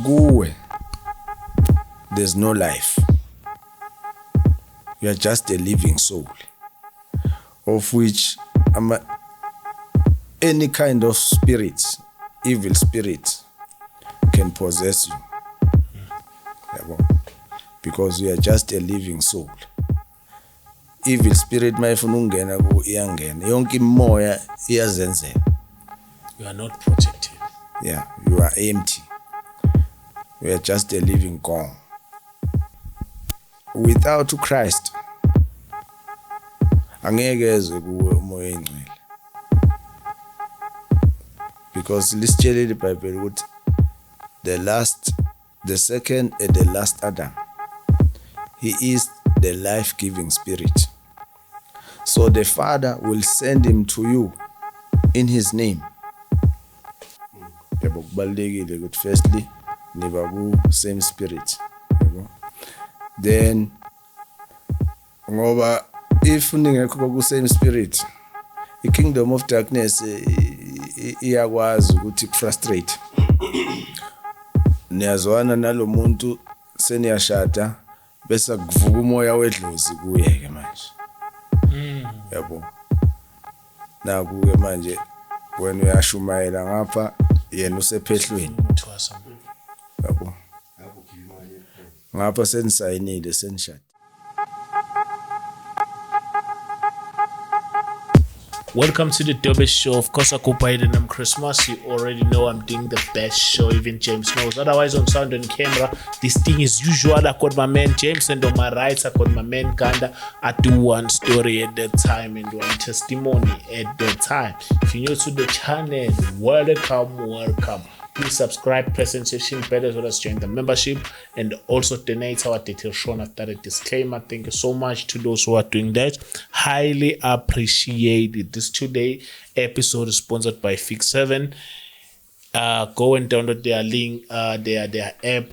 kuwe there's no life. You are just a living soul, of which any kind of spirit, evil spirit, can possess you. Because you are just a living soul. Evil spirit mayifuna ungena ku iyangena. Yonke imoya iyazenzela. You are not protected. Yeah, you are empty. You are just a living gong. Without Christ, angeke ezwe kuwe umoya engcwele. Because lisitshele iBhayibheli ukuthi the second and the last Adam, he is the life-giving spirit. So the Father will send him to you in his name. Kubalulekile ukuthi firstly niba ku same spirit. Then ngoba if ningekho ku same spirit, the kingdom of darkness iyakwazi ukuthi frustrate. Niyazwana nalomuntu seniyashada bese kuvuka umoya wedlozi kuyeke manje. Yabo. Naku-ke manje wena uyashumayela ngapha yena usephehlweni. Yabo. Ngapha senisayinile senishada. Welcome to the dopest show. Of course, I go by the name Christmas. You already know I'm doing the best show. Even James knows. Otherwise, on sound and camera, this thing is usual. I got my man James, and on my right, I got my man Kanda. I do one story at that time and one testimony at that time. If you're new to the channel, welcome. Please subscribe, press sensation bell as well as join the membership and also donate our details shown after the disclaimer. Thank you so much to those who are doing that. Highly appreciate it. This today episode is sponsored by Fix7. Go and download their link, their app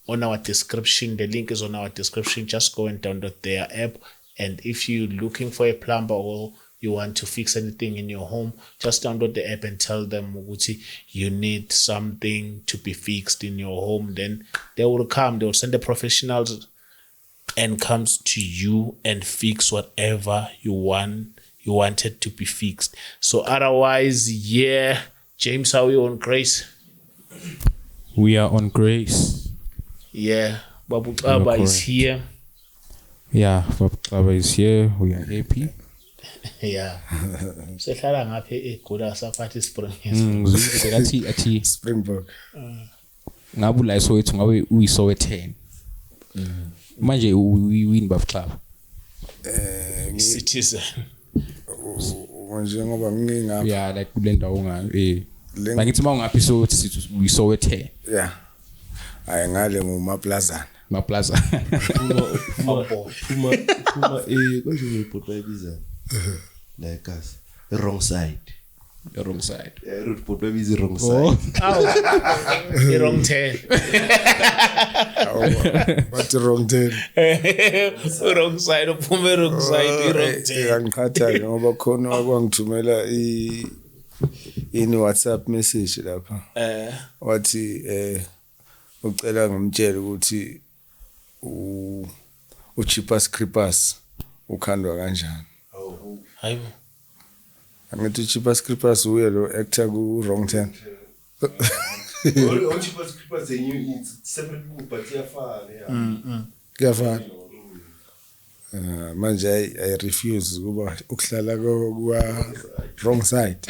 on our description. The link is on our description. Just go and download their app. And if you're looking for a plumber or you want to fix anything in your home, just download the app and tell them you need something to be fixed in your home. Then they will come, they will send the professionals and comes to you and fix whatever you wanted to be fixed. So otherwise, yeah, James, how are you on Grace? We are on Grace. Yeah, Babu Baba is here. Yeah, Babu Baba is here. We are happy. Yeah. Sehlala ngapha egula saphathi spring. Ngizwe athi Springbok. Ngabe la Soweto ngabe uyiSowetan. Manje uwin Babu Club. Citizen. Manje ngoba ngingapha. Yeah, like kule ndawo ngayo Ngithi mawungaphi Soweto sithi uyiSowetan. Yeah. Ayi ngale nguMaplazana. Maplaza. Uma konje ngipota ibiza. Like us. The wrong side. The wrong side. Yeah, report baby is the wrong side. The wrong turn. What the wrong turn? Wrong side, uphume wrong side, wrong turn. Ngikhathaza ngoba khona akwangithumela in WhatsApp message lapha. Wathi ucela ngimtshele ukuthi uChipas Creepers ukhandwa kanjani. Hayibo. Angithi uChipas Creepers uye lo actor ku Wrong Turn. Chipas Creepers it's separate people but iyafana. Kuyafana. Manje I refuse kuba ukuhlala kwa wrong side.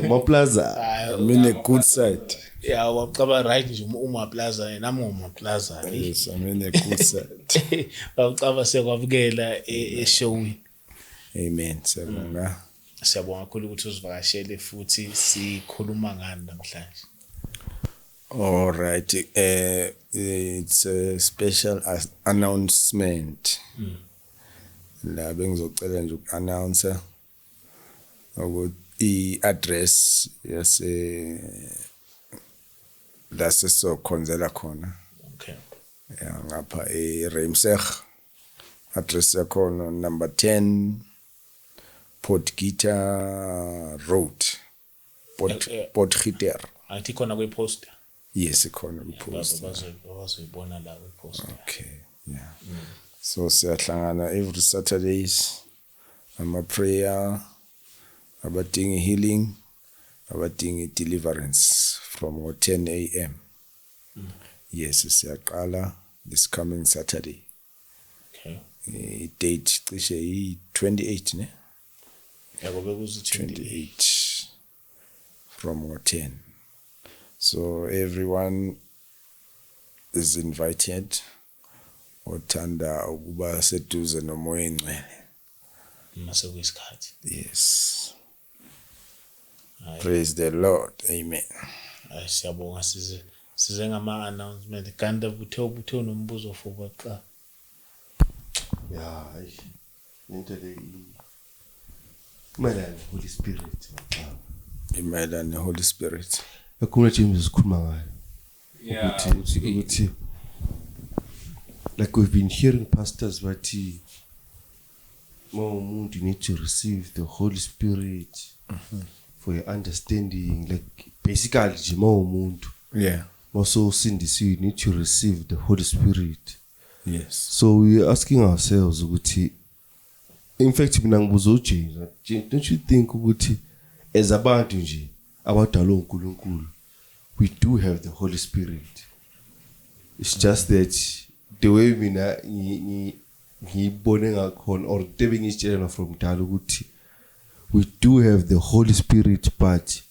Maplaza. I mean a good side. Yeah, waqaba right nje uMaplaza nami uMaplaza. Yes, I mean a good side. Waqaba sekwabukela eshowini. Amen. Siyabonga. Siyabonga kakhulu ukuthi usivakashele futhi sikhuluma ngani namhlanje. All right. It's a special announcement. La bengizocela nje uku-announce ukuthi i-address la sizokhonzela khona. Okay. Yeah, ngapha eRamsey. Address yakhona number 10 Potgieter Road. Potgieter. Athi khona kweposter. Yes, ikhona ipost. bazoyibona la ipost. Okay, yeah. So siyahlangana every Saturdays. Prayer, abadinga healing, abadinga deliverance from 10 a.m. Yes, siyaqala this coming Saturday. Okay. Date cishe 28 ne? Yabo bekuzi 28 from 10. So everyone is invited. Othanda ukuba seduze nomoya engcwele. mase kuyisikhathi. Yes. Praise the Lord. Amen. Siyabonga size ngama announcement kanti buthe nombuzo for baqa. Yeah, into the Melanie Holy Spirit. Imayelana neHoly Spirit. Akuna James sikhuluma ngayo. Yeah, ukuthi like we've been hearing pastors bathi you need to receive the Holy Spirit for your understanding, like basically Yeah. also sindisiwe, you need to receive the Holy Spirit. Yes. So we're asking ourselves ukuthi, in fact mina ngibuza uJames, don't you think ukuthi as abantu nje abadalwa uNkulunkulu we do have the Holy Spirit? It's just that the way mina ngibone ngakhona or tebe ngitshela from dala ukuthi we do have the Holy Spirit, but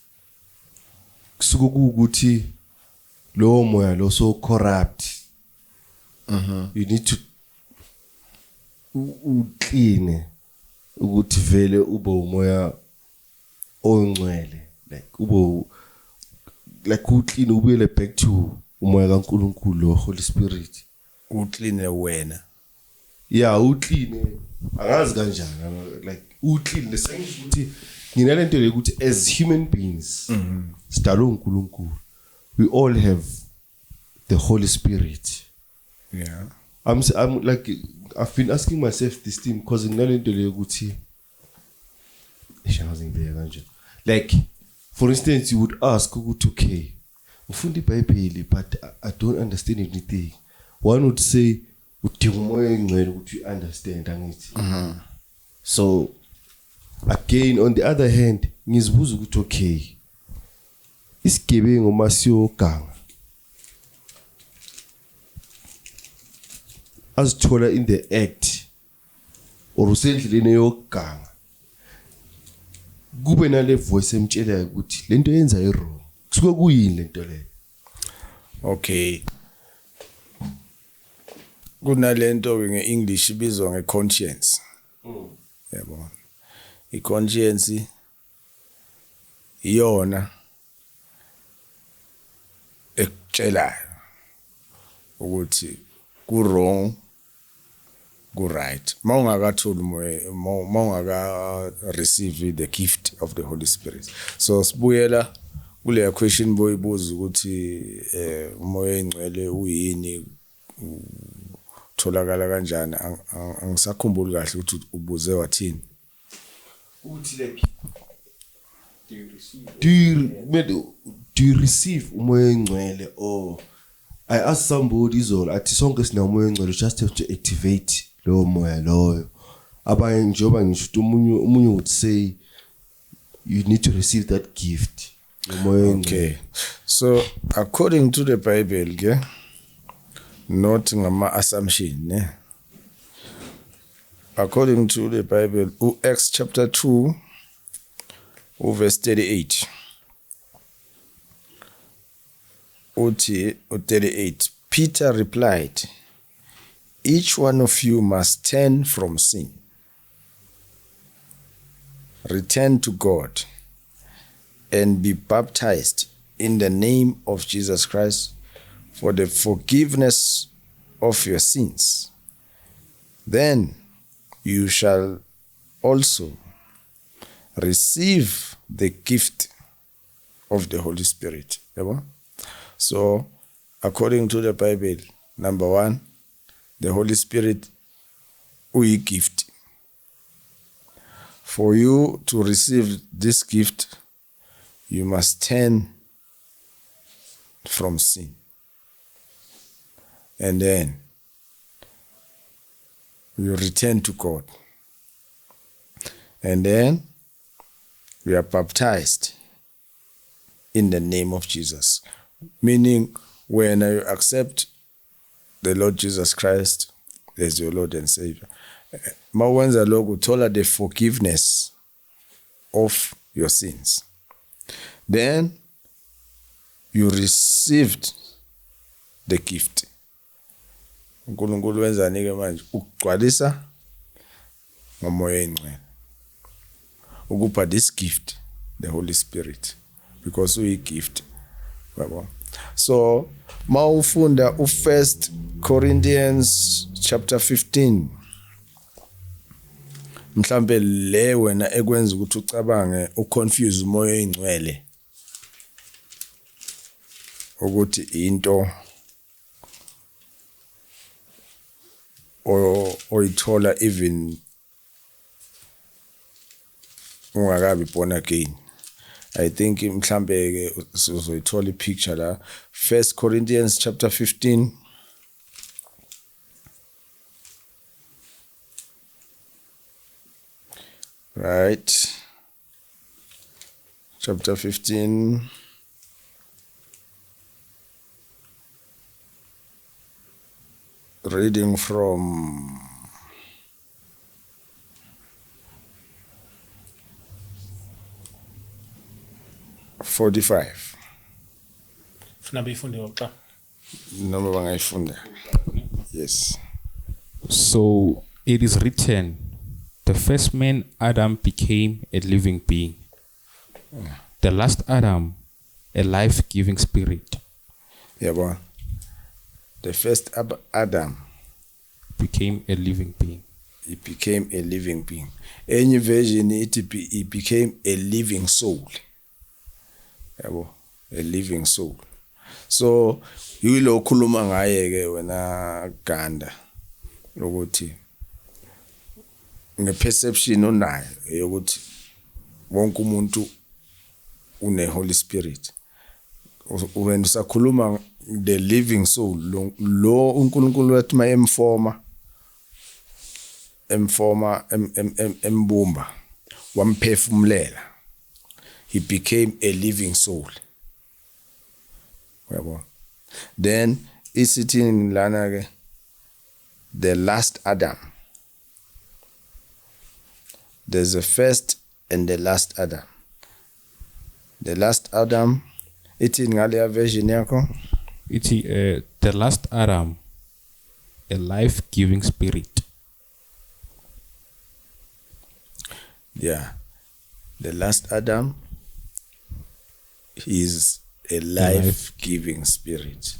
kusuke ukuthi lo moya lo so corrupt. You need to clean ukuthi vele ube umoya ongcwele, like ube like uclean ubuyele back to umoya kaNkulunkulu lo Holy Spirit. Uclean wena. Yeah, uclean angazi kanjani, like uclean the same ukuthi nginalento le ukuthi as human beings sidalwe uNkulunkulu, we all have the Holy Spirit. Yeah. I'm like I've been asking myself this thing because nginalento le ukuthi like for instance you would ask ukuthi okay ufunda iBhayibheli but I don't understand anything. One would say udinga umoya engcwele ukuthi you understand angithi. So again on the other hand ngizibuza ukuthi okay isigebengu masiyoganga azithola in the act or usendleleni yoganga kube nale voice emtshela ukuthi lento yenza wrong, kusuke kuyini lento le. Okay. Kunalento ngeEnglish ibizwa ngeconscience. Yabo. Iconscience iyona ekutshelayo ukuthi ku wrong ku right. Mawungakatholi umoya, mawungaka receive the gift of the Holy Spirit. So sibuyela kule question boyibuza ukuthi umoya engcwele uyini, tholakala kanjani, angisakhumbuli kahle ukuthi ubuze wathini. Uthi like do you receive umoya engcwele, or I asked somebody izolo athi sonke sina umoya engcwele, just have to activate lo moya loyo. Abanye njoba ngisho umunye would say you need to receive that gift. Okay. So according to the Bible, not ngama assumption, ne? According to the Bible, Acts chapter 2, verse 38. 38. Peter replied, each one of you must turn from sin, return to God, and be baptized in the name of Jesus Christ for the forgiveness of your sins. Then you shall also receive the gift of the Holy Spirit. So, according to the Bible, number one, the Holy Spirit is a gift. For you to receive this gift, you must turn from sin. And then you return to God. And then we are baptized in the name of Jesus. Meaning, when you accept the Lord Jesus Christ as your Lord and Savior, mawenza lokho uthola the forgiveness of your sins. Then you received the gift. uNkulunkulu wenzani ke manje? Ukugcwalisa ngomoya oyingcwele. Ukupha this gift, the Holy Spirit, because we gift. So mawufunda u1 Corinthians chapter 15, mhlambe le wena ekwenza ukuthi ucabange uconfuse umoya oyingcwele ukuthi into oyithola even ungakabi born again. I think mhlambe ke sizoyithola ipicture la. 1 Corinthians chapter 15. Right. Chapter 15. Reading from (45). Funa beyifunde ngoxa. Noma bangayifunda. Yes. So it is written, the first man Adam became a living being. The last Adam, a life-giving spirit. Yabo. The first Adam became a living being. He became a living being. Any version he became a living soul. Yabo, a living soul. So yilo khuluma ngaye ke wena Ganda ukuthi ngeperception onayo yokuthi wonke umuntu une Holy Spirit. When usakhuluma the living soul, lo uNkulunkulu wathi embumba wamphefumulela, he became a living soul. Then is sitting lana ke the last Adam. There's the first and the last Adam. The last Adam, it's in ngale version yakho. It's the last Adam, a life-giving spirit. Yeah. The last Adam is a life-giving spirit.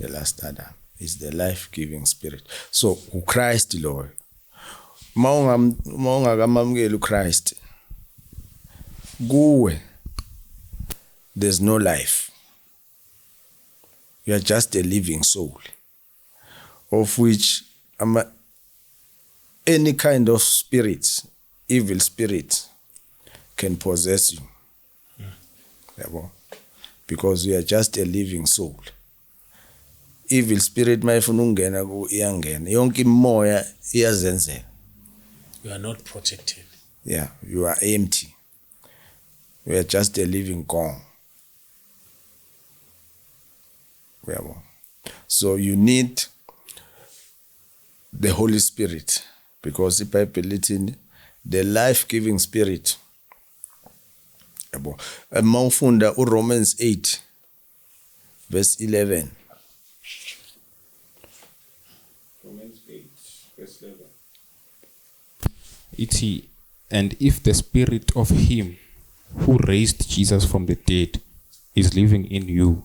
The last Adam is the life-giving spirit. So, uChrist Lord. Maungakamamukela uChrist. Kuwe. There's no life. You are just a living soul, of which any kind of spirit, evil spirit, can possess you. Because you are just a living soul. Evil spirit mayifuna ungena ku iyangena. Yonke imoya iyazenzela. You are not protected. Yeah, you are empty. You are just a living gong. So you need the Holy Spirit, because the Bible is in the life-giving spirit. Mawufunda Romans 8 verse 11. Romans 8 verse 11. And if the spirit of him who raised Jesus from the dead is living in you,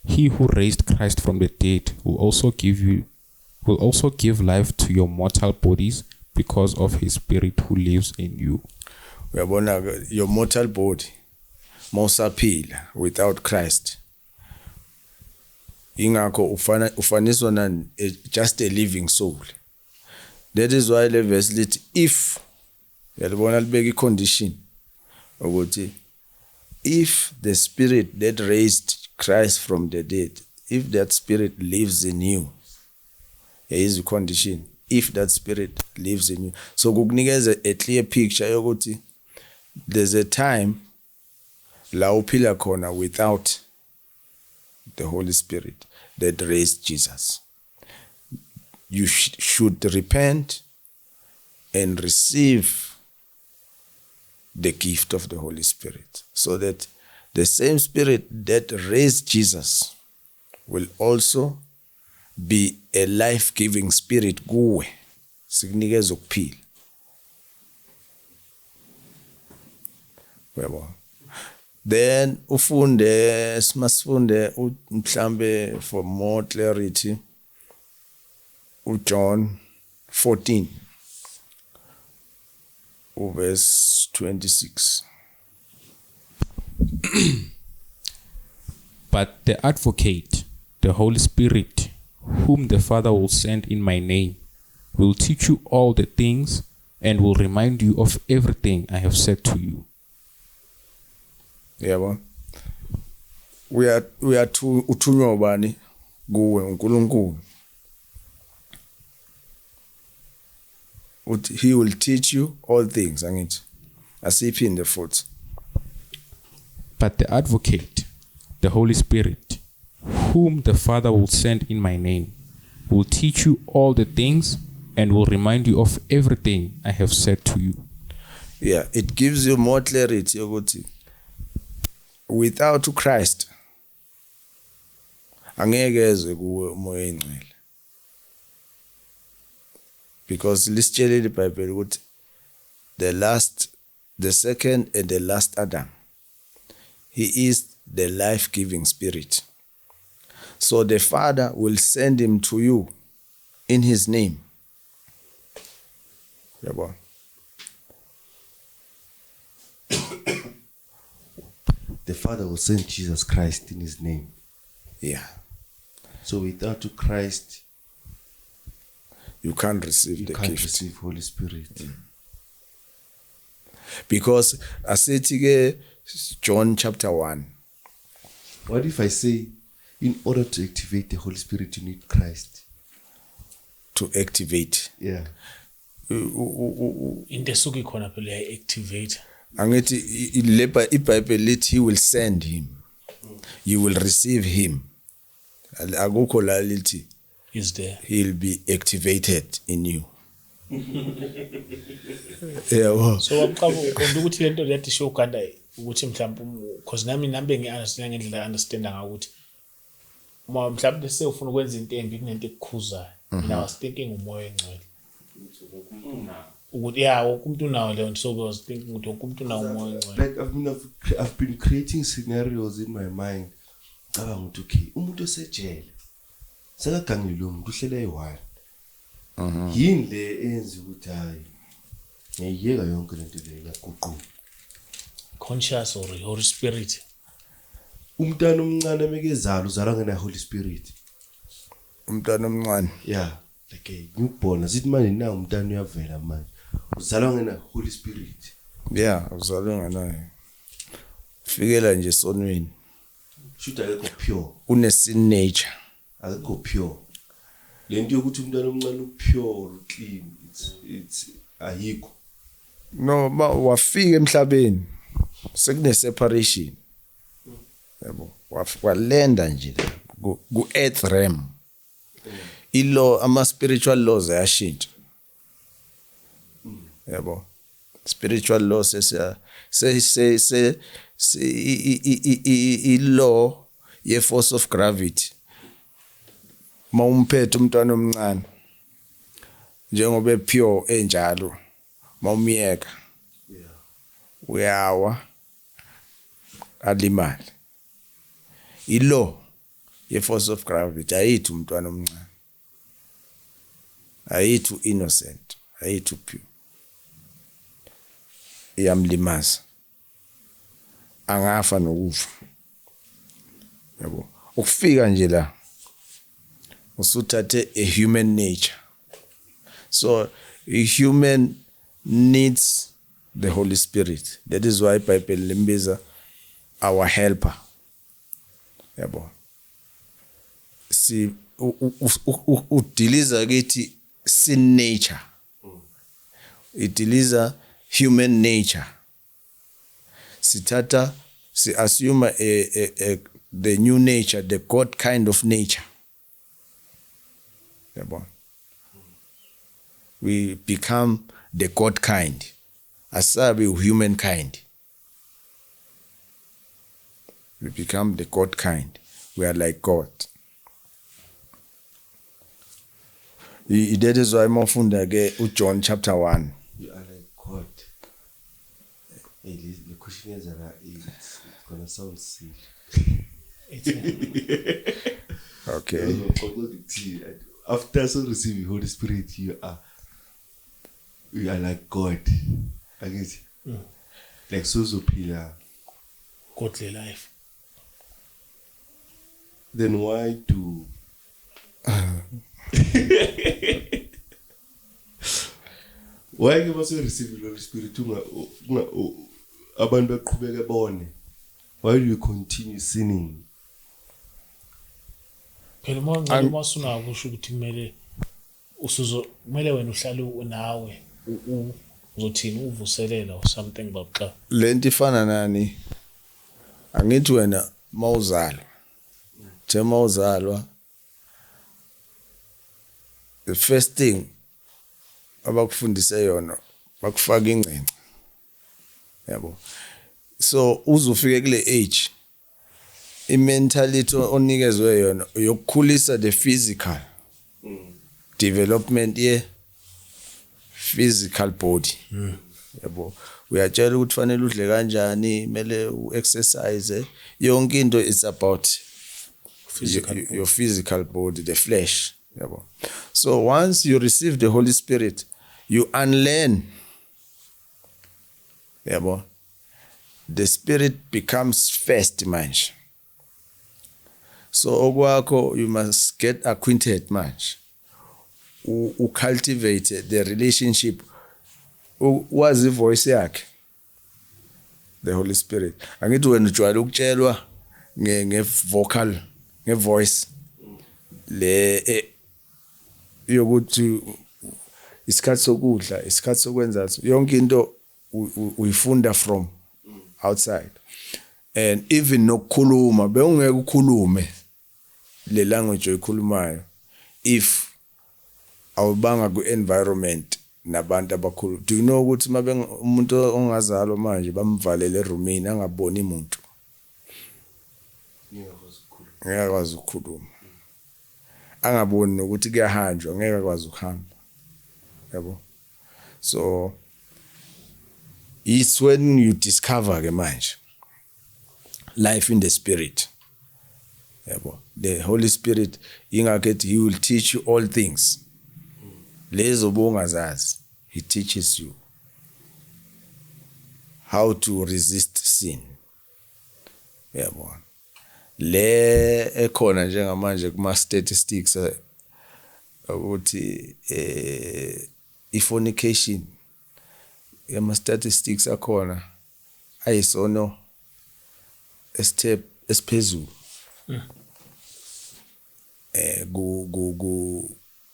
he who raised Christ from the dead will also give life to your mortal bodies because of his spirit who lives in you. Your mortal body mawusaphila without Christ. Ingakho ufaniswa na just a living soul. That is why the verse lit, if yalibona libeka condition ukuthi if the spirit that raised Christ from the dead, if that spirit lives in you, here is the condition, if that spirit lives in you. So kukunikeza a clear picture yokuthi there's a time la uphila khona without the Holy Spirit that raised Jesus. You should repent and receive the gift of the Holy Spirit, so that the same Spirit that raised Jesus will also be a life-giving spirit kuwe, sikunikeza ukuphila. Uyabona? Then ufunde, simasifunde mhlambe for more clarity John 14 verse 26. But the advocate, the Holy Spirit, whom the Father will send in my name, will teach you all the things and will remind you of everything I have said to you. Yabo. We are to uthunywa ubani kuwe uNkulunkulu. He will teach you all things, angithi. Asiphinde futhi. But the advocate, the Holy Spirit, whom the Father will send in my name, will teach you all the things and will remind you of everything I have said to you. Yeah, it gives you more clarity yokuthi without Christ angeke eze kuwe umoya engcwele. Because lisitshele iBhayibheli ukuthi the second and the last Adam, he is the life-giving spirit. So the Father will send him to you in his name. Yabo. The Father will send Jesus Christ in his name. Yeah. So without Christ, you can't receive the can't gift. receive Holy Spirit. Because asithi John chapter 1. What if I say, in order to activate the Holy Spirit, you need Christ? To activate. Yeah. Into esuke khona phela activate. Angithi iBhayibheli lithi he will send him. You will receive him. Akukho la lithi Is there? he'll be activated in you. Yeah. So uqonda ukuthi lento lethi show kanda ukuthi mhlawumbe because nami nambe ngiunderstand ngendlela understand ngakuthi uma mhlawumbe sewufuna ukwenza into embi kunento ekukhuzayo. I was thinking umoya engcwele. Ukuthi yeah umuntu unawo leyo, so I was thinking ukuthi umuntu unawo umoya engcwele. Like I've been creating scenarios in my mind. Cabanga ukuthi okay, umuntu osejele sekagangile umuntu uhlele eyi1. Yini le enza ukuthi hayi ngiyeka yonke lento le yaguquka. Conscious or Holy Spirit. Umntana omncane mekezalo uzalwa ngena Holy Spirit. Umntwana omncane. Yeah, like newborn asithi manje na umntana uyavela manje. Uzalwa ngena Holy Spirit. Yeah, uzalwe nganaye. Fikela nje sonweni. Should akekho pure. Une sin nature. Akekho pure. Lento yokuthi umntana omncane upure, clean, it's ayikho. No, wafika emhlabeni sekune separation. Yabo, walenda nje ku earth realm. Ilo ama spiritual laws ayashintsha. Yabo. Spiritual laws law ye force of gravity. Mawumphethe umntwana omncane njengoba pure enjalo mawumiyeka uyawa alimali. Ilo ye force of gravity ayithi umntwana omncane, ayithi innocent, ayithi pure, iyamlimaza, angafa nokufa. Yabo, ukufika nje la usuthathe a human nature. So a human needs the Holy Spirit. That is why Bible limbiza our helper. yabo si udiliza kithi sin nature idiliza human nature sithatha si assume the new nature, the God kind of nature yabo we become the God kind asabi human kind. We become the God kind. We are like God. That is why mafunda ke uJohn chapter 1. You are like God. Hey, the question is that it's gonna sound silly. Okay. After so receiving Holy Spirit, you are like God. I guess. Like so pillar. Godly life. Then why do why give us receive the Holy Spirit abantu baqhubeke bone? Why do you continue sinning? Phela uma usuna kusho ukuthi kumele wena uhlale unawe uzothini uvuselela or something babxa. Lento ifana nani? Angithi wena mawuzalwa. Mawuzalwa. The first thing abakufundise yona bakufaka ingcence. Yabo. So uzofika kule age i-mentality onikezwe yona yokukhulisa the physical development ye physical body. Yabo. Uyatshela ukuthi fanele udle kanjani, kumele uexercise, yonke into is about your physical body, the flesh. Yabo. So once you receive the Holy Spirit, you unlearn. Yabo. The Spirit becomes first manje. So okwakho you must get acquainted manje. Cultivate the relationship. Wazi voice yakhe. The Holy Spirit. Angithi wena ujwayele ukutshelwa ngevocal, ngevoice le yokuthi isikhathi sokudla, isikhathi sokwenza yonke into uyifunda from outside. And even nokukhuluma bewungeke ukhulume le language oyikhulumayo if awubanga ku environment nabantu abakhulu. Do you know ukuthi mabe umuntu ongazalwa manje bamvalele eroomini angaboni umuntu? Ngeke akwazi ukukhuluma. Angaboni ukuthi kuyahanjwa, ngeke akwazi ukuhamba. Yabo. So it's when you discover ke manje life in the Spirit. Yabo. The Holy Spirit ingakethi he will teach you all things. Lezo bongazazi, he teaches you how to resist sin. Yabo. Le ekhona njengamanje kuma statistics ukuthi fornication yama statistics akhona ayisono step esiphezulu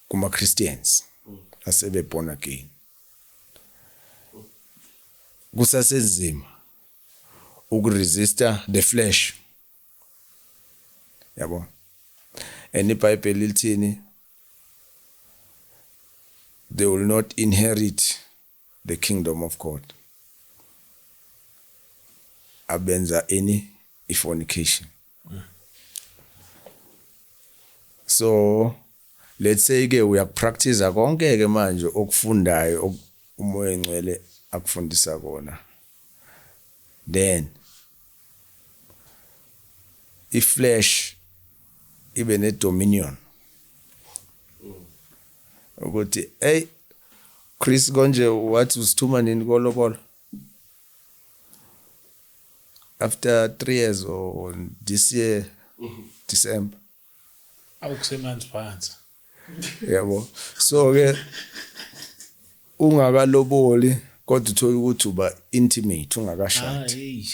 kuma Christians asebe born again. Kusasenzima ukuresista the flesh. Yabo. And iBhayibheli lithini? They will not inherit the kingdom of God. Abenza any fornication. So let's say ke uyapractice konke ke manje okufundayo umoya engcwele akufundisa kona. Then iflesh ibe ne dominion. Ukuthi hey Chris konje wathi usithuma nini kolokolo? After 3 years or this year December. Awukusemanzi phansi. Yabo. So ke ungakaloboli kodwa uthola ukuthi uba intimate ungakashadi. Hey.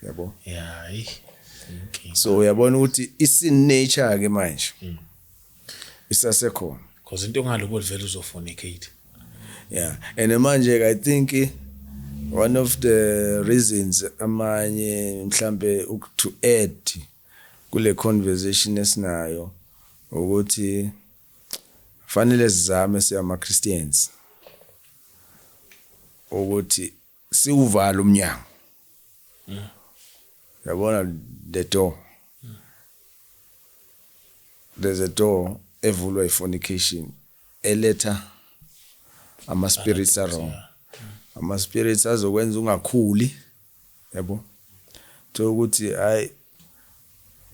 Yabo. Yeah. so uyabona ukuthi isin nature ke manje isasekhona because into ongalubo vele uzofornicate. yeah and manje I think one of the reasons amanye mhlambe to add kule conversation esinayo ukuthi fanele sizame siyama Christians ukuthi siuvala umnyango yabona the door there's a door evulwa ifornication eletha ama spirits around ama spirits azokwenza ungakhuli yabo to ukuthi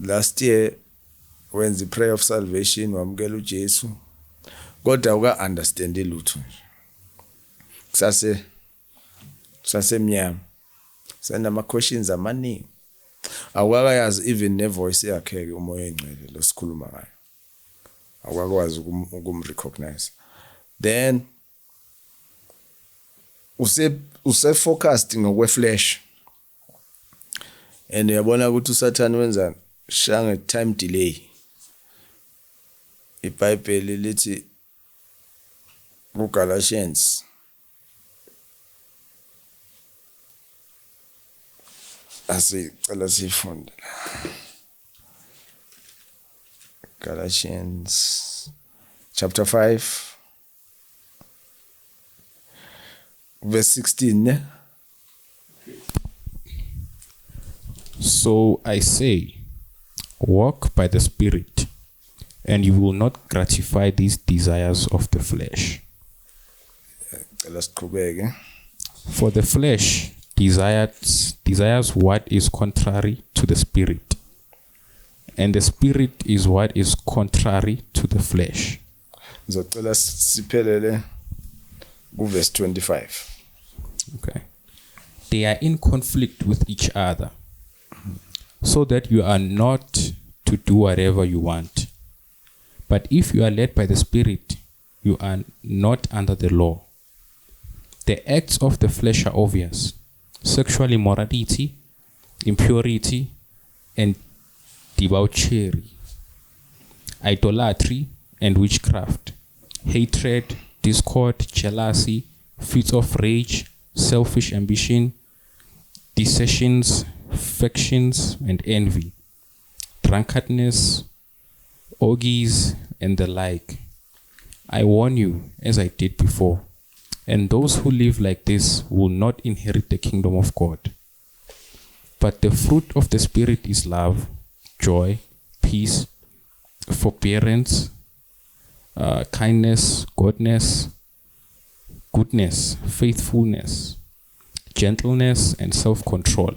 last year when the prayer of salvation wamukela uJesu kodwa uka understand lutho kusase mnyama sena ama questions amaningi awakayazi even ne voice yakhe umoya engcwele losikhuluma ngayo awakwazi ukumrecognize then use focused ngokwe flesh and uyabona ukuthi uSathane wenza shange time delay iBhayibheli lithi kuGalatians asicela sifunde Galatians chapter 5 verse 16 So I say, walk by the Spirit, and you will not gratify these desires of the flesh. Let's go back. For the flesh desires what is contrary to the Spirit, and the Spirit is what is contrary to the flesh. Ngizocela siphelele ku verse 25. Okay. They are in conflict with each other, so that you are not to do whatever you want. But if you are led by the Spirit, you are not under the law. The acts of the flesh are obvious: sexual immorality, impurity, and debauchery, idolatry and witchcraft, hatred, discord, jealousy, fits of rage, selfish ambition, dissensions, factions, and envy, drunkenness, orgies, and the like. I warn you, as I did before, and those who live like this will not inherit the kingdom of God. But the fruit of the Spirit is love, joy, peace, forbearance, kindness, goodness, faithfulness, gentleness, and self-control.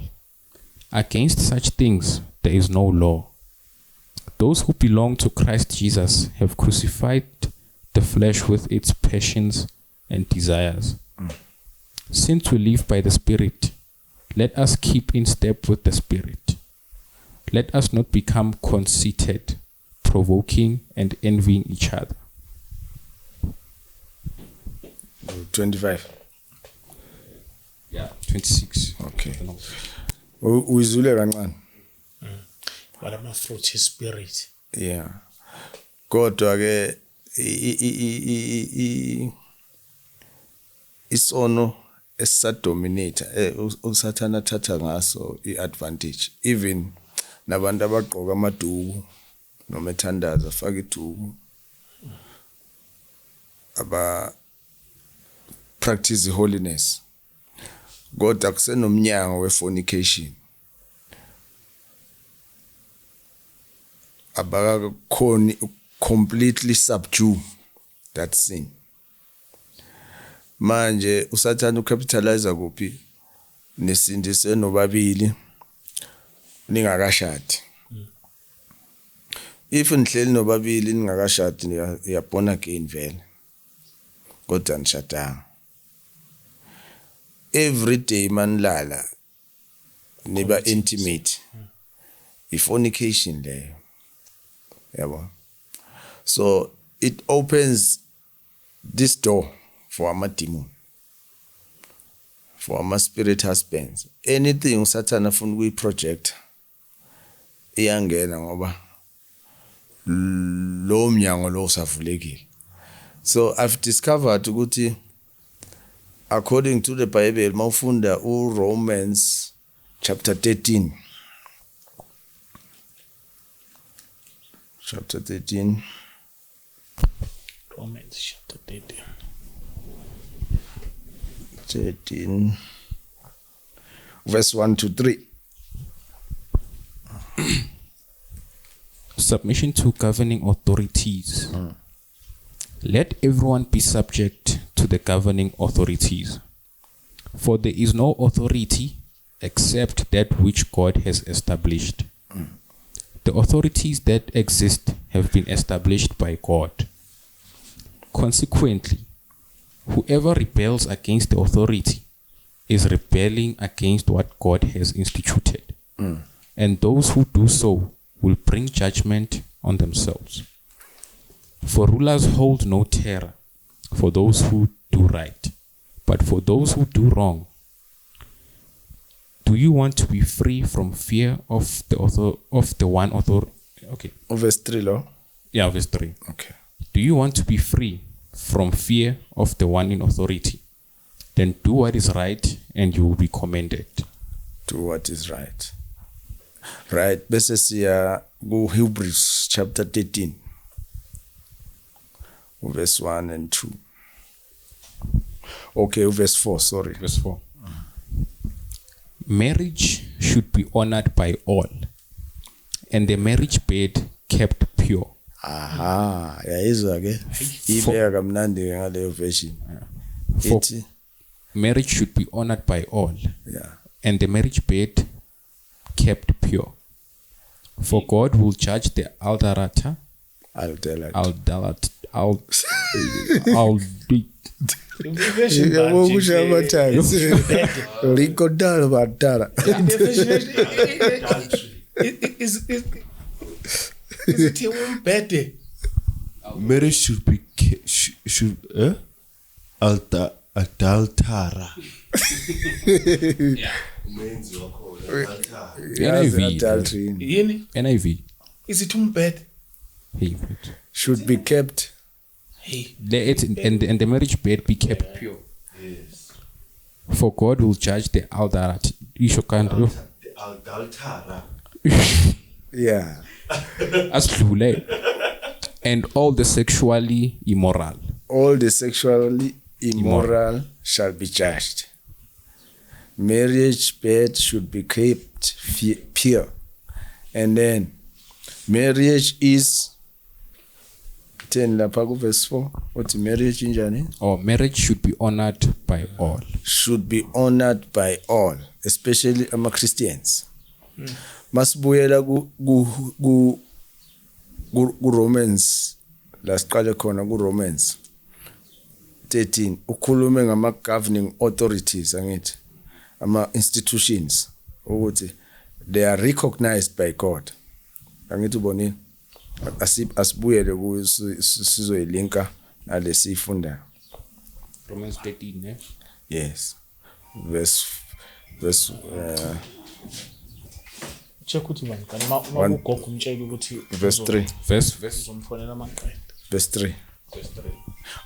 Against such things there is no law. Those who belong to Christ Jesus have crucified the flesh with its passions and desires. Since we live by the Spirit, let us keep in step with the Spirit. Let us not become conceited, provoking, and envying each other. 25. Yeah, 26. Okay. Uyizule kancane. Wala ma fruit spirit. Yeah. Kodwa ke isono esisadominate uSathana thatha ngaso iadvantage even nabantu abagqoka amaduku noma ethandaza afaka iduku aba practice holiness kodwa kusenomnyango wefornication abakakhoni completely subdue that sin. Manje uSathane ucapitalize kuphi nesindise nobabili ningakashadi. If nihleli nobabili ningakashadi niyabona again vele. Kodwa nishadanga. Every day manlala niba intimate. Fornication leyo. Yabo. So it opens this door for our demon, for our spirit husbands. Anything Satan afuna we project iyangena ngoba lo mnyango lo usavulekile. So I've discovered ukuthi according to the Bible mawufunda uRomans chapter 13 Romans chapter 13 verse 1 to 3. Submission to governing authorities. Let everyone be subject to the governing authorities. For there is no authority except that which God has established. The authorities that exist have been established by God. Consequently, whoever rebels against the authority is rebelling against what God has instituted. And those who do so will bring judgment on themselves. For rulers hold no terror for those who do right, but for those who do wrong. Do you want to be free from fear of the one authority? Okay. Verse 3 lo. Yeah, verse 3. Okay. Do you want to be free from fear of the one in authority? Then do what is right and you will be commended. Do what is right. Right. Bese siya go Hebrews chapter 13. Verse 1 and 2. Okay, verse 4, sorry. Verse 4. Marriage should be honored by all, and the marriage bed kept pure. Aha, yayizwa ke. Ibeka kamnandi ngale version. For Ithi marriage should be honored by all, yeah. and the marriage bed kept pure. For God will judge the adulterer, I'll tell her. Kusha amathathu. Likodala badala. Is it your bed? Marriage should be adultera. Adultery NIV. Is it bed? Hey, should be kept. Hey. and the marriage bed be kept pure. Yes. For God will judge the adulterer. Adultera. Yeah. Asidlule. And all the sexually immoral. All the sexually immoral shall be judged. Marriage bed should be kept pure. And then marriage is 10 lapha ku verse 4. What marriage injani? Or marriage should be honored by all. Should be honored by all, especially ama Christians. Masibuyela ku Romans, la siqale khona ku Romans 13 ukhulume ngama governing authorities angithi ama institutions ukuthi they are recognized by God. Angithi ubonini asibuyele ku sizoyilinka nalesifunda. Romans 13, eh? Yes. Verse Check ukuthi bani kanti makugogo umtshela ukuthi verse 3. Verse. uzomfonela amaqeda. Verse 3.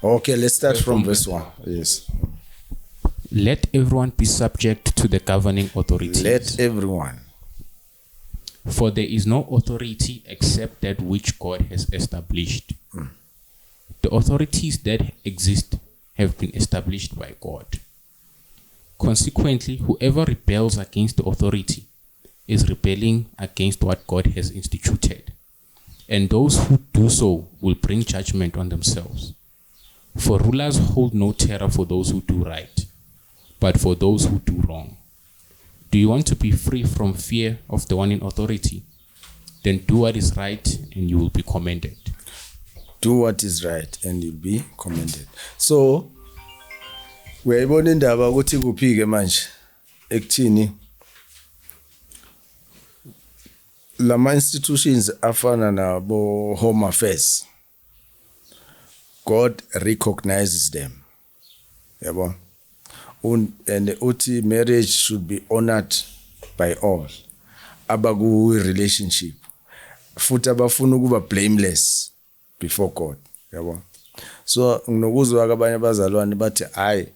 Okay, let's start from verse 1. Yes. Let everyone be subject to the governing authorities. Let everyone. For there is no authority except that which God has established. The authorities that exist have been established by God. Consequently, whoever rebels against the authority is rebelling against what God has instituted. And those who do so will bring judgment on themselves. For rulers hold no terror for those who do right, but for those who do wrong. Do you want to be free from fear of the one in authority? Then do what is right and you will be commended. Do what is right and you'll be commended. So, uyayibona indaba ukuthi kuphike manje ekuthini lama institutions afana nabo Home Affairs. God recognizes them. Yabo. And uthi marriage should be honored by all. Abaku relationship futhi abafuna ukuba blameless before God, yabo. So nginokuzwa abanye abazalwane bathi hayi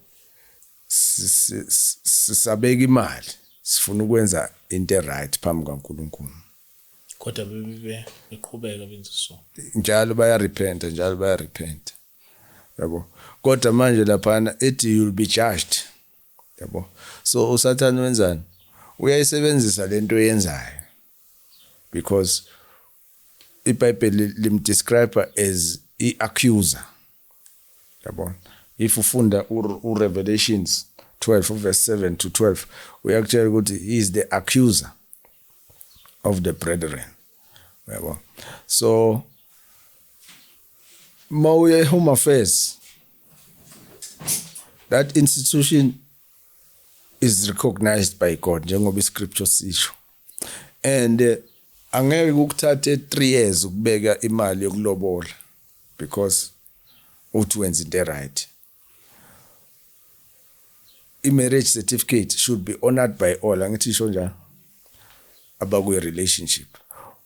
sisabeka imali sifuna ukwenza into right phambi kaNkulunkulu, kodwa beqhubeka benze so. njalo baya repent, yabo. Kodwa manje laphana ethi you'll be judged, yabo. So uSathane wenzani? Uyayisebenzisa lento yenzayo because iBhayibheli limdescribe as i-accuser, yabo. If ufunda uRevelations 12 verse 7 to 12 uyakutshela ukuthi he is the accuser of the brethren, yabo. So mawuye Home Affairs, that institution is recognized by God njengoba iscripture sisho, and angeke ukuthathe 3 years ukubeka imali yokulobola because uthi wenza into right. I-marriage certificate should be honored by all, angithi isho njalo abakuye relationship.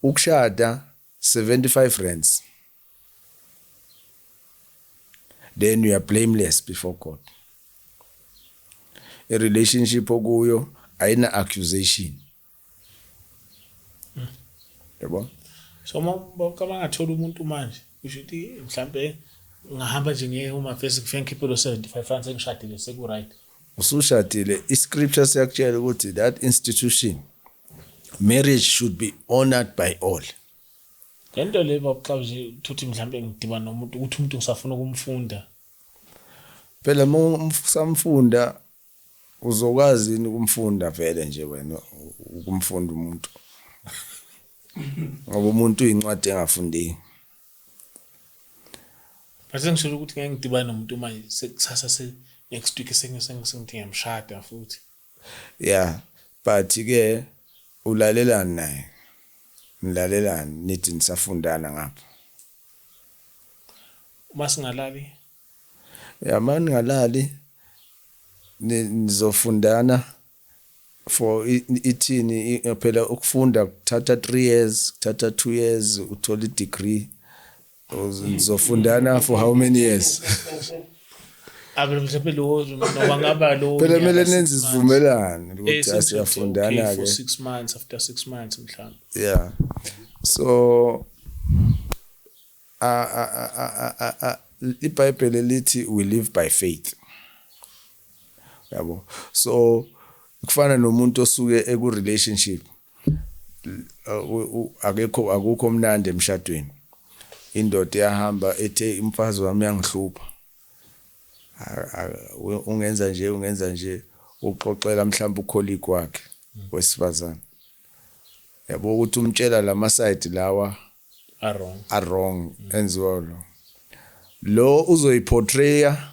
Ukushada 75 rands, then you are blameless before God. A relationship okuyo ayina accusation, yabo. So kama ngathola umuntu manje usho ukuthi mhlambe ngahamba nje ngeHome Affairs kufike ngikhiphe lo 75 rand sengishadile seku right. Usushadile, iscripture siyakutshela ukuthi that institution marriage should be honored by all. Lento le babuxabuje ukuthi mhlambe ngidibana nomuntu ukuthi umuntu ngisafuna ukumfunda. Phela samfunda uzokwazi ukumfunda vele nje wena ukumfunda umuntu. Ngoba umuntu incwadi engafundi. Bese ngisho ukuthi ngeke ngidibana nomuntu manje sekusasa next week sengithi ngiyamshada futhi. Yeah, but ke ulalelana naye. Nilalelana nithi nisafundana ngapha. Uma singalali Yeah, manje ngalali nizofundana for ithini phela ukufunda kuthatha 3 years, kuthatha 2 years uthola i-degree. Nizofundana for how many years? Abe mhlawumbe lo noma ngaba lo Phela kumele nenze isivumelano ukuthi okay asiyafundana for ke. 6 months, after 6 months mhlawumbe. Yeah. So iBhayibheli lithi we live by faith, yabo. So kufana nomuntu osuke eku relationship akukho mnandi emshadweni, indoda yahamba ethe umfazi wami yangihlupha, ungenza nje uxoxela mhlawumbe ukholiki wakhe wesifazana, yabo, ukuthi umtshela lama side lawa are wrong enziwa lo uzoyiportraya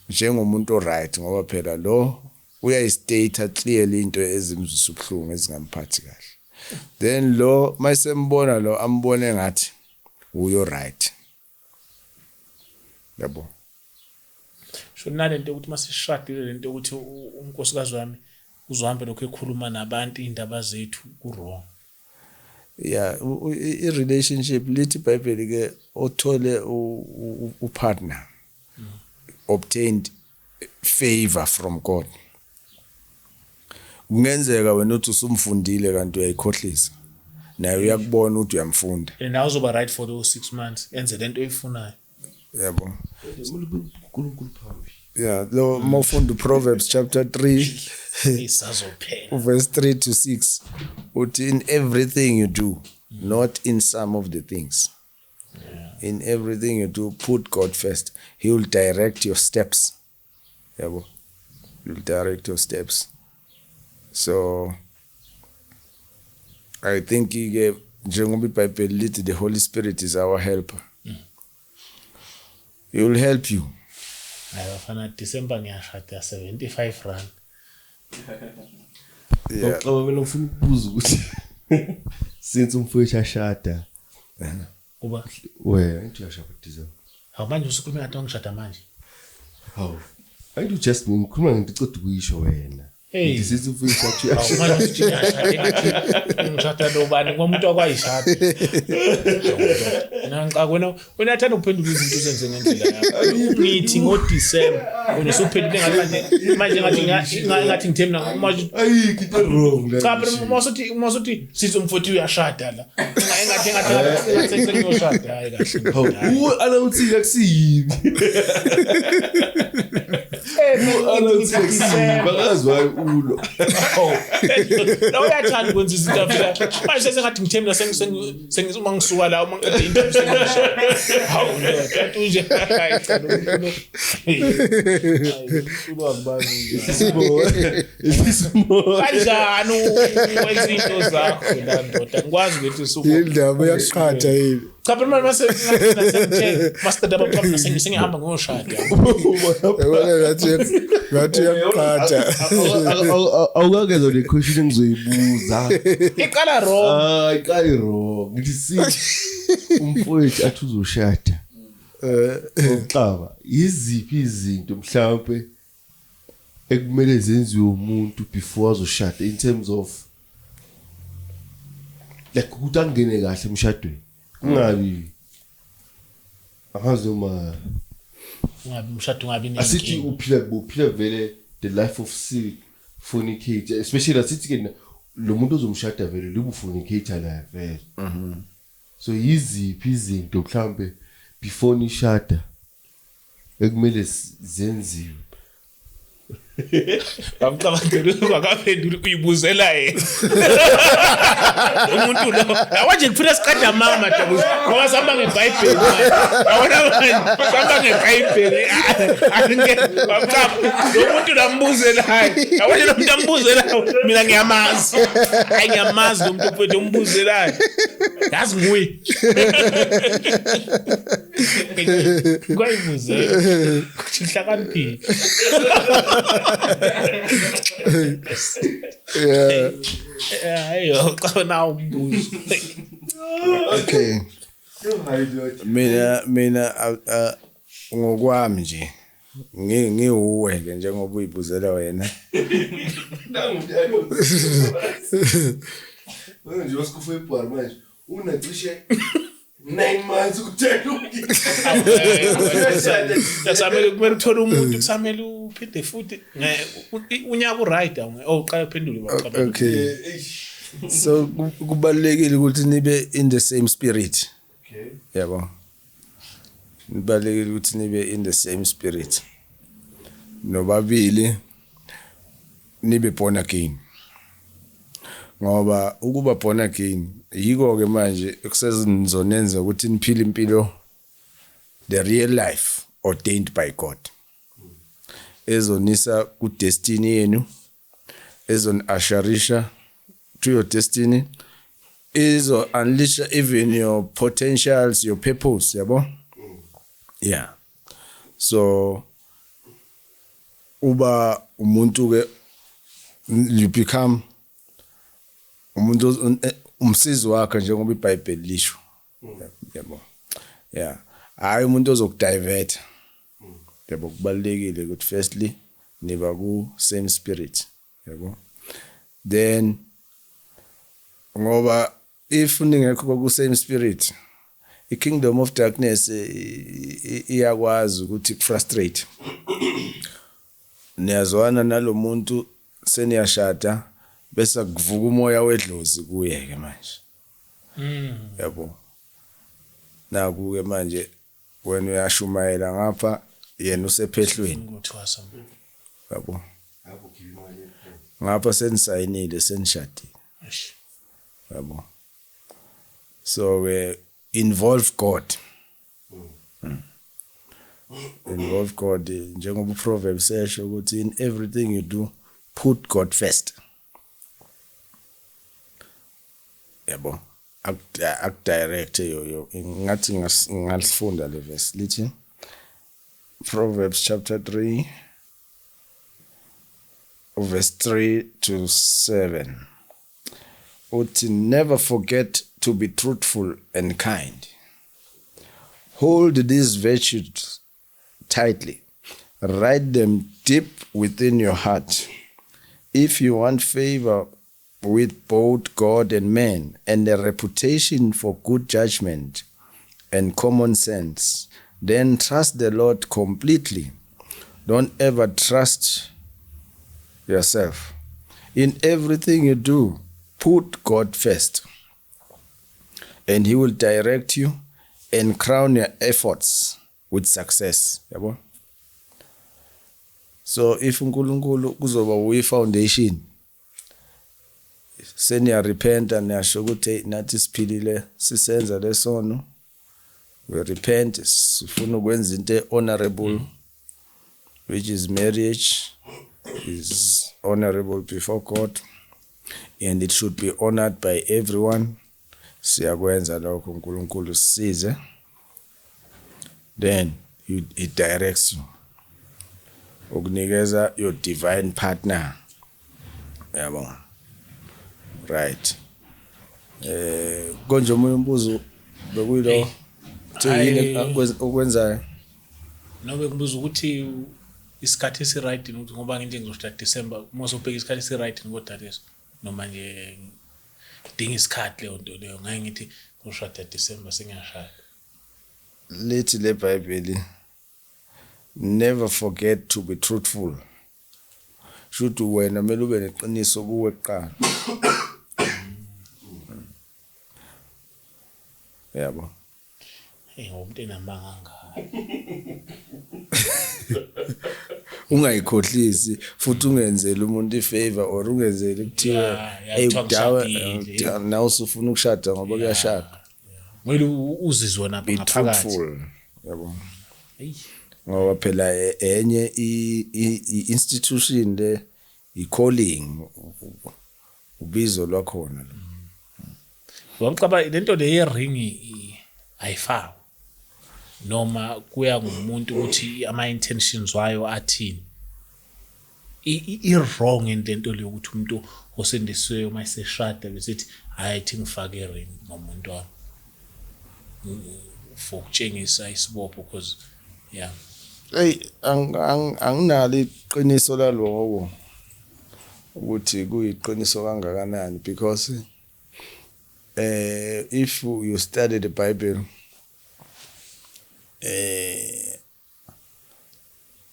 njengomuntu right, ngoba phela lo uyayistate clearly into ezimzwisa ubuhlungu ezingamphathi kahle. Then lo mayisembona lo ambone ngathi uyo right, yabo. Shona lento ukuthi masishadile lento ukuthi unkosikazi wami uzohamba lokho ekhuluma nabantu indaba zethu ku wrong. Yeah, i-relationship lithi iBhayibheli ke othole upartner obtained favor from God. Kungenzeka wena uthi usumfundile kanti uyayikhohlisa, naye uyakubona ukuthi uyamfunda. And now uzoba right for those 6 months enze lento oyifunayo. Yabo. uNkulunkulu phambi. Yeah, lo mawufunda Proverbs chapter 3 Isazophela. verse 3 to 6 uthi in everything you do, not in some of the things. In everything you do, put God first. He will direct your steps. Yabo. He will direct your steps. So I think njengoba iBhayibheli lithi the Holy Spirit is our helper. He will help you. Ayafana December ngiyashada 75 rand. Yeah. Ngoba mina ngifuna ukubuza ukuthi since umfowethu ashada Kuba wena into yashada December. awumanje usukhuluma ngathi ngishada manje. Hawu. Ayidu just ngikhuluma ngicela ukuyisho wena. Hey. Ngisithi mfowethu athi Awumanje uthi ngiyashada ngishada nobani ngomuntu okwayishada. Nanqa wena uyathanda ukuphendula izinto uzenze ngendlela yakho. Ngithi ngoDecember wena usuphendule manje ngathi ngithemba manje ayikho into wrong la. cha phela masuthi sizomfowethu uyashada la. Ngathi sengiyoshada hayi kahle. Ala uthi akusiyibi. Bakazwayo ulo. La uyathanda ukwenza izinto afika. Manje sesengathi ngithemba sengizuma ngisuka la uma ngiqede into sengishada. Hawu no, kanti nje hayi cha lo. Ulo akubazi. Isimo. Kanjani wenza into zakho la ndoda? Ngikwazi ukuthi usuku. Indaba yaqhatha yini. Cha phela mase ngathi masiqeda abaqhamuka sengihamba ngoshada. Ngathi yaqhatha. Awukakezwa le question engizoyibuza. Iqala wrong. Hayi iqala wrong. Ngithi si umfowethu athi uzoshada. Uxaba iziphi izinto mhlawumbe ekumele zenziwe umuntu before azoshada in terms of like ukuthi angene kahle emshadweni. Kungabi ahazuma Ungabi umshado ungabi asithi uphila vele the life of fornicate, especially asithi ke lo muntu ozomshada vele libufornicator la vele. So yiziphi izinto mhlambe before nishada ekumele zenziwe? Bamcabangela kwakaphendula uyibuzela yena. Umuntu lo awanje ngifuna siqeda mama dabuza ngoba sihamba ngeBhayibheli. Awona manje sihamba ngeBhayibheli. Angeke bamcaba lo muntu lambuzelayo. Awanje lo muntu ambuzelayo mina ngiyamazi. Hayi ngiyamazi lo muntu mfethu umbuzelayo. Yazi nguye. Kwayibuzela. Kuhlakaniphi. Hayo cha nawo umbuzo. Okay. Mina ngokwami nje ngiwuwe ke njengoba uyibuzela wena. Wena nje wasikufa eBhar manje unacishe 9 months ukutshela Yasamele kumele uthole umuntu kusamele uphinde futhi unyaka uright uqala uphendule baqaba. Okay. So kubalekile ukuthi nibe in the same spirit. Okay. Yabo. Kubalekile ukuthi nibe in the same spirit. Nobabili nibe born again. Ngoba ukuba born again yiko ke manje ekusezizonenza ukuthi niphile impilo the real life ordained by God. Ezonisa ku destiny yenu, ezon-asharisha to your destiny, unleash even your potentials, your purpose, yabo? Yeah. So uba umuntu ke you become umuntu umsizi wakhe njengoba iBhayibheli lisho. Yabo. Yeah. Hayi umuntu ozokudivert. Yabo kubalekile ukuthi firstly niba ku same spirit. Yabo. Then ngoba if ningekho ku same spirit, the kingdom of darkness iyakwazi ukuthi frustrate. Niyazwana nalomuntu seniyashada bese kuvuka umoya wedlozi kuye ke manje. Yabo. Naku ke manje wena uyashumayela ngapha yena usephehlweni. Ngothwasa. Yabo. Ngapha senisayinile senishadile. Yabo. So we involve God. Involve God njengoba uProverbs esho ukuthi in everything you do put God first. Yabo. Direct yo ngathi ngalifunda le verse lithi Proverbs chapter 3 verse 3 to 7. Uthi never forget to be truthful and kind. Hold these virtues tightly. Write them deep within your heart. if you want favor with both God and man, and a reputation for good judgment and common sense, then trust the Lord completely. Don't ever trust yourself. In everything you do, put God first, and He will direct you and crown your efforts with success. Yabo? So if uNkulunkulu kuzoba uyi foundation, seniya repenta niyasho ukuthi nathi siphilile sisenza lesono, we repent, sifuna ukwenza into honorable, which is marriage is honorable before God, and it should be honored by everyone. Siyakwenza lokho, uNkulunkulu sisize, then it directs you ukunikeza your divine partner. Yabona? Right. Konje omunye umbuzo bekuyilo thini okwenzayo? Nobe kubuza ukuthi isikhathi esi-right ukuthi ngoba nje ngizoshada December, mase ubheka isikhathi esi-right ngoDadeso noma nje dinga isikhathi leyo nto leyo, ngeke ngithi ngizoshada December sengiyashada. Lithi le Bible, never forget to be truthful. Should wena kumele ube neqiniso kuwe kuqala. Yabo. Hey, ngomuntu enamanga ngayo. Ungayikhohlisi futhi ungenzele umuntu ifavor or ungenzele kuthiwa kudawa na usufuna ukushada ngoba kuyashada. Kumele uzizwe napha ngaphakathi. Yabo. Ngoba phela enye i-institution le i-calling ubizo lwakhona lo. Wamcaba lento le yering ayifakwa noma kuya ngumuntu ukuthi ama intentions wayo athini. I-wrong into le ukuthi umuntu osendisiwe uma iseshada besithi hayi ngifake iring ngomuntu wami. For ukutshengisa isibopho because yeah. Hey, anginalo iqiniso laloko ukuthi kuyiqiniso kangakanani, because if you study the Bible,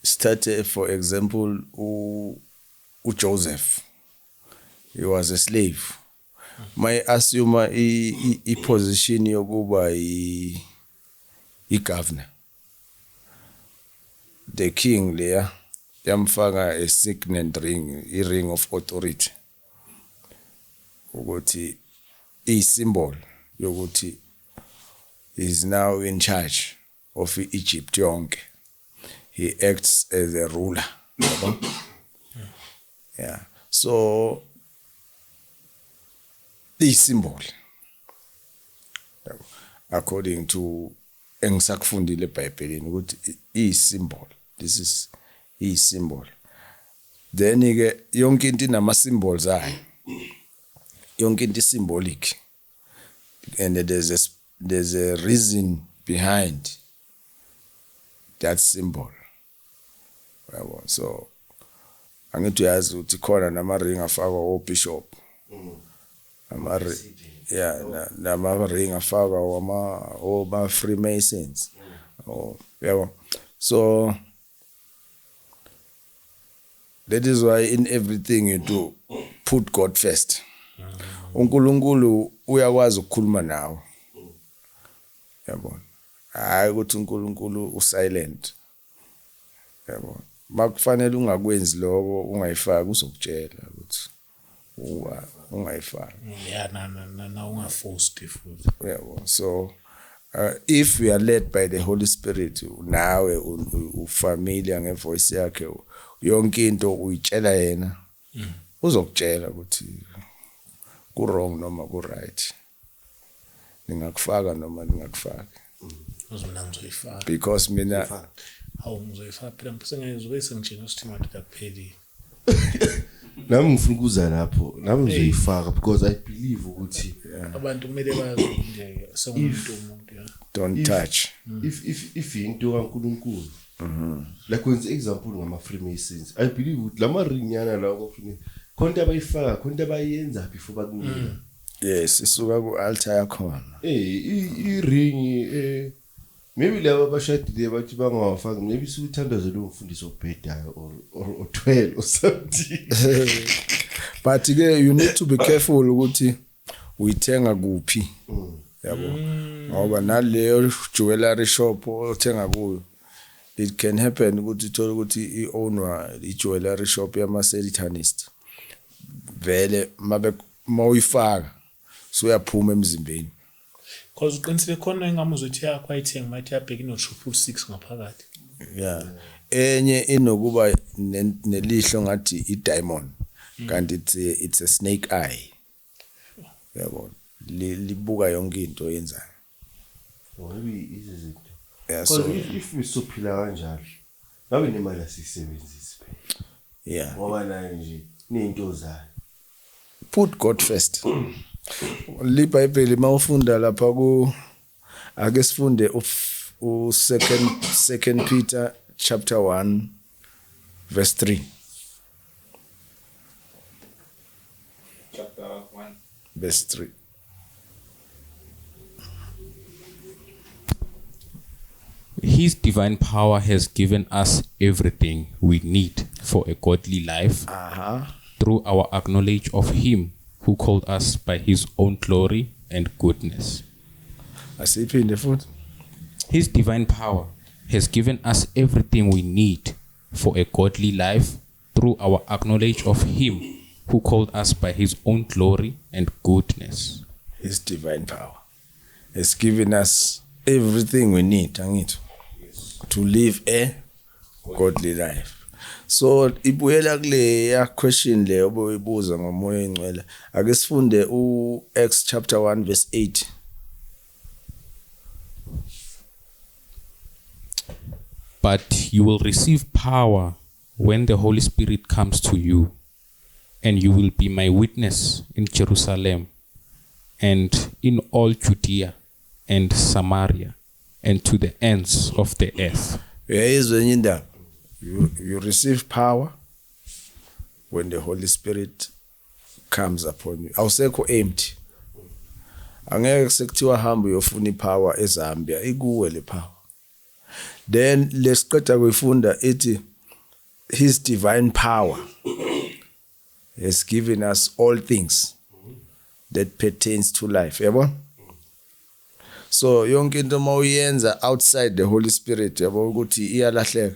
start for example Joseph, he was a slave. My assume I position yokuba I governor. The king there yamfaka a signet ring, a ring of authority, ukuthi symbol yokuthi is now in charge of Egypt yonke. He acts as a ruler. Yeah. So this symbol, according to engisakufundile eBhayibhelini ukuthi symbol, this is symbol. Then ke yonke into inama symbols ayo, yonke into symbolic, and there's a reason behind that symbol. So angithi uyazi ukuthi khona nama ring afakwa o bishop, yeah, nama ring afakwa oma Freemasons. Yeah. So that is why in everything you do, put God first. uNkulunkulu uyakwazi ukukhuluma nawe. Yabona? Hayi ukuthi uNkulunkulu usilent. Yabona? Makufanele ungakwenzi lokho, ungayifaki uzokutshela ukuthi ungayifaki. Yeah, na ungaforced futhi. Yabona? So if we are led by the Holy Spirit, nawe ufamiliar ngevoice yakhe, yonke into uyitshela yena, uzokutshela ukuthi ku wrong noma ku right, ningakufaka noma ningakufaki. Uzomna ngizoyifaka Because mina hawu ngizoyifaka phela ngizobe sengitshela ukuthi imali kakupheli. Nami ngifuna ukuza lapho, nami ngizoyifaka because I believe ukuthi Abantu kumele bazi nje sengumuntu yeah. Don't touch. If into kaNkulunkulu. Like when example ngama Freemasons, I believe ukuthi lama ring yana lawo Freemasons khona abayifaka khona abayenza before bakunika yes isuka ku altar yakhona iring maybe laba abashadile bathi bangawafaki maybe sikuthanda lo mfundisi obhedayo or 12 or something but ke you need to be careful ukuthi uyithenga kuphi yabo ngoba naleyo jewelry shop othenga kuyo it can happen ukuthi uthola ukuthi i-owner i-jewelry shop yama-satanist vele mawuyifaka so uyaphuma emzimbeni because uqinisile khona engamuzwe ukuthi yakho ayithenga mathi yabheka ino-666 ngaphakathi yeah enye inokuba nelihlo ngathi i-diamond kanti it's a snake eye yabo libuka yonke into yenzayo maybe izinto yeah so so if usuphila kanjalo ngabe nemali asisebenzisi phela yeah ngoba nayo nje nezinto zayo put God first liBhayibheli mawufunda lapha ku ake sifunde u second Peter chapter 1 verse 3 Chapter 1. verse 3 His divine power has given us everything we need for a godly life through our acknowledge of Him who called us by His own glory and goodness. asiphinde futhi His divine power has given us everything we need for a godly life through our acknowledge of Him who called us by His own glory and goodness. his divine power has given us everything we need angithi to live a godly life so ibuyela kule ya question le oboyibuza ngomoya engcwele ake sifunde u Acts chapter 1 verse 8 But you will receive power when the Holy Spirit comes to you, and you will be my witness in Jerusalem and in all Judea and Samaria and to the ends of the earth. uyayizwa enye indaba you receive power when the Holy Spirit comes upon you awusekho empty angeke sekuthiwa hamba uyofuna ipower eZambia ikuwe le power then lesiqeda kuyifunda ethi his divine power has given us all things that pertains to life yabo so yonke into mawuyenza outside the Holy Spirit yabo ukuthi iyalahleka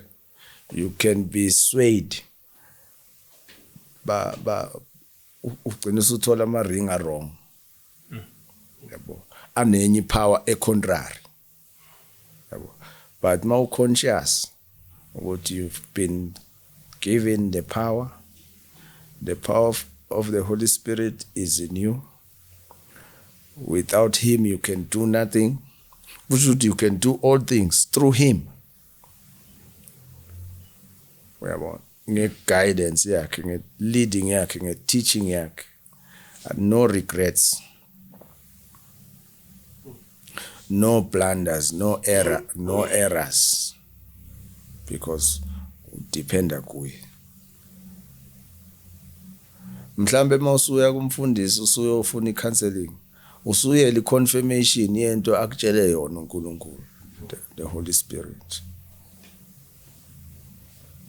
you can be swayed ba ugcina usuthola ama ring wrong yabo anenye power e contrary yabo but now conscious what you've been given the power of the Holy Spirit is in you. Without him you can do nothing. You can do all things through him. Nge-guidance yakhe, nge-leading yakhe, nge-teaching yakhe. No regrets. No blunders, no errors. Because dependa kuye. Mhlambe mawusuya kumfundisi usuyofuna icounseling usuyela iconfirmation yento akutshele yona uNkulunkulu the Holy Spirit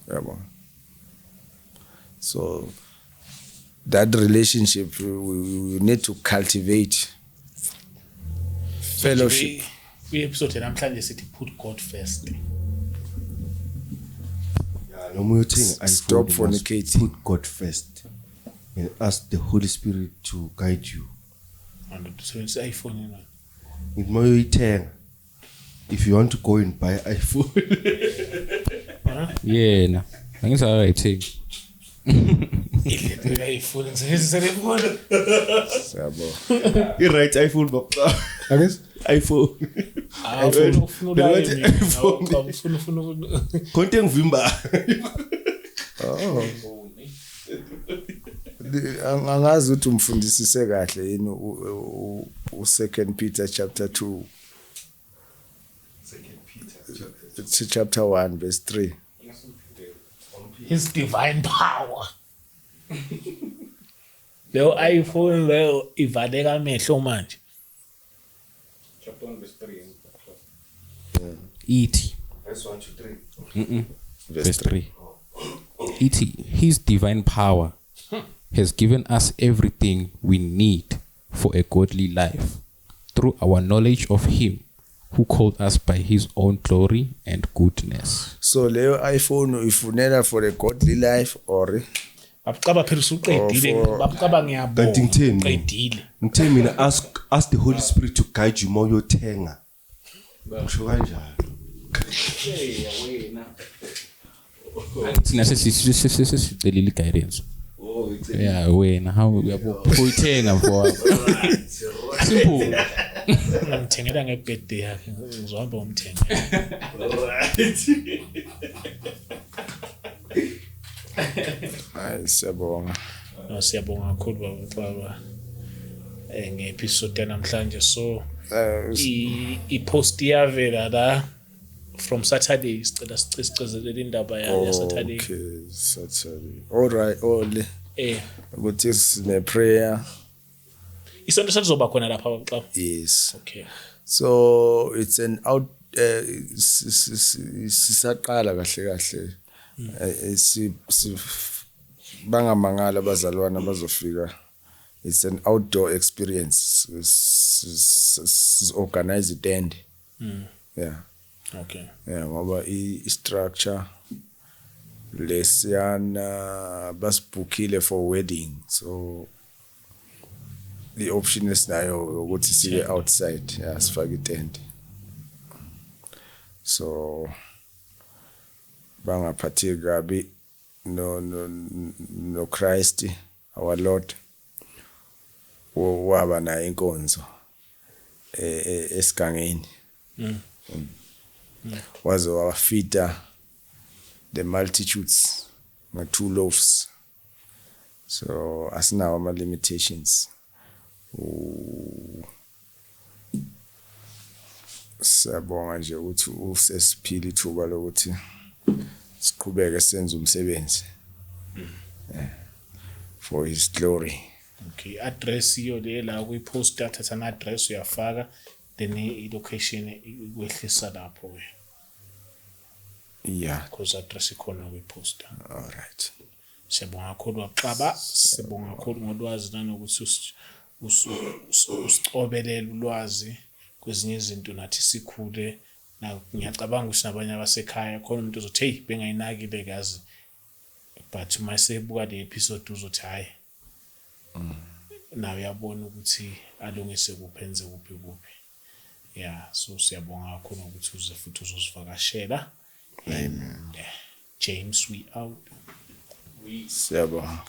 yabo so that relationship we need to cultivate fellowship kwi-episode namhlanje sithi put God first no more thing stop fornicating put God first and ask the Holy Spirit to guide you and usebenzisa iPhone yena ngimoyithenga if you want to go and buy iPhone Yena angisakayithengi. ile iPhone ngisebenzisa iPhone siyabo i-right iPhone baba akes iPhone ufuna konke ngivimba angazi ukuthi umfundisise kahle yini u second Peter chapter 2 chapter 1 verse 3 his divine power leyo iPhone leyo ivaleka amehlo manje. Ithi, Verse 1 to 3. verse 3. Ithi, his divine power has given us everything we need for a godly life through our knowledge of him who called us by his own glory and goodness. So leyo iPhone ifunela for a godly life or Babucaba phela usuqedile, babucaba ngiyabonga. Kanti ngitheni? Uqedile. Ngithe mina ask the Holy Spirit to guide you more yothenga. Ngisho kanjalo. Thina sesicelile guidance. Yeah, wena how uyithenga mfowabo. Simple. Ngimthengela ngebirthday yakhe, ngizohamba umthengela. hayi siyabonga. No, siyabonga kakhulu baba. Ngeepisode namhlanje so i-post iyavela la from Saturday sicela indaba ya Saturday. Okay, Saturday. All right, ole. Eh, Ukuthi sine prayer. isonto selizoba khona lapha baba. Yes. Okay. So it's an out sisaqala kahle bangamangala abazalwana bazofika. It's an outdoor experience. Organize it and yeah. Okay. Yeah, ngoba i-structure lesiyana basibukile for wedding. So the option is nayo ukuthi sibe outside. Yeah, sifake itent. So bangaphatheki kabi no Christ our Lord waba na inkonzo esigangeni. Waze wafita the multitudes with 2 loaves. So asinawo ama limitations. Siyabonga nje ukuthi usesiphila ithuba lokuthi siqhubeke senze umsebenzi for his glory. Okay, address iyo le la kuyi-poster, thatha na address uyafaka then i-location ikwehlisa lapho we. Yeah, Because address ikhona kuyi-poster. all right. Siyabonga kakhulu waxaba, siyabonga kakhulu ngolwazi nanokuthi usicobelele ulwazi kwezinye izinto nathi sikhule. Na ngiyacabanga ukuthi nabanye abasekhaya khona umuntu uzothi hey bengayinakile kazi, but mayesebuka le episode uzothi hayi nawe uyabona ukuthi alungise kuphenze kuphi. Yeah, so siyabonga kakhulu ukuthi uze futhi uzosivakashela. Amen. James, we out. Siyabonga.